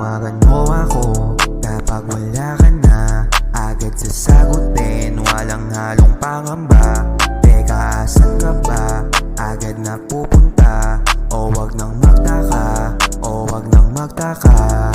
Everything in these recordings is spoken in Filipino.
Tawagan mo ako kapag wala ka na, agad sasagutin, walang halong pangamba. Teka, asan ka ba? Agad na pupunta. O wag nang magtaka, o wag nang magtaka.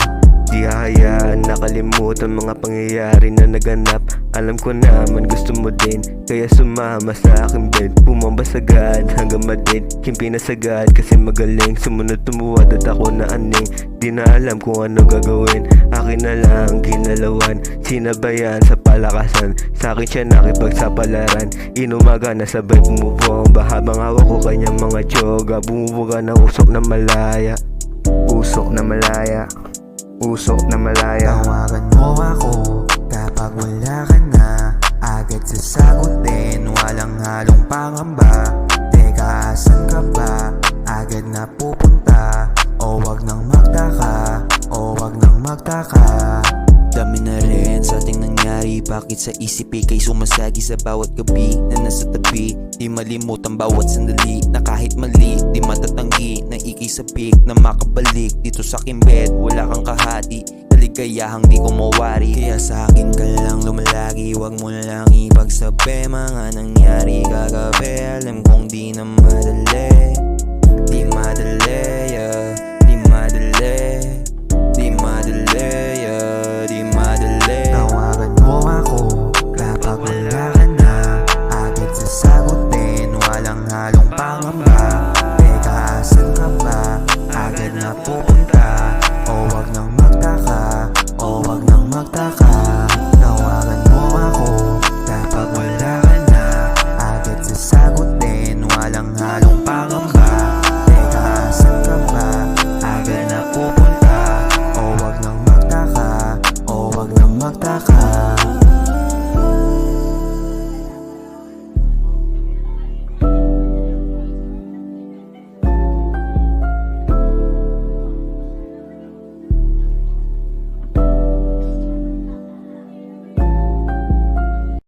Di hahayaan nakalimutan mga pangyayari na naganap. Alam ko naman gusto mo din, kaya sumama sa aking bed. Pumambasagad hanggang madid, kimpinasagad kasi magaling. Sumunod tumuwad at ako na aning, di na alam kung ano gagawin. Akin na lang ginalawan, sinabayan sa palakasan. Sa akin siya nakipagsapalaran, inumaga na sabay bumubomba. Habang hawak ko kanyang mga joga, bumubuga ng usok na malaya. Usok na malaya, usok na malaya. Tawagan mo ako kapag wala ka na, agad sasagutin, walang halong pangamba. Teka, asan ka ba? Agad na pupunta. O wag nang magtaka, o wag nang magtaka. Dami na rin sa ating nangyari, bakit sa isip kay sumasagi sa bawat gabi na nasa tabi. Di malimutan bawat sandali na kahit mali, di matatanggi na ikisapik na makabalik dito sa aking bed. Wala kang kahati, kaligayahang di ko mawari. Kaya sa akin ka lang lumalagi, wag mo na lang ipagsabi mga nangyari kagabi. Alam kong di na madali, di madali, yeah. Di madali, di madali, yeah. Di madali. Tawagan mo ako kapag wala ka na, agad sasagutin, walang halong pangamba. Teka, asan ka ba? Agad na pupunta. O wag nang magtaka, o wag nang magtaka. Tawagan mo ako kapag wala ka na, agad sasagutin, walang halong pangamba. Teka, asan ka ba? Agad na pupunta. O wag nang magtaka, o wag nang magtaka.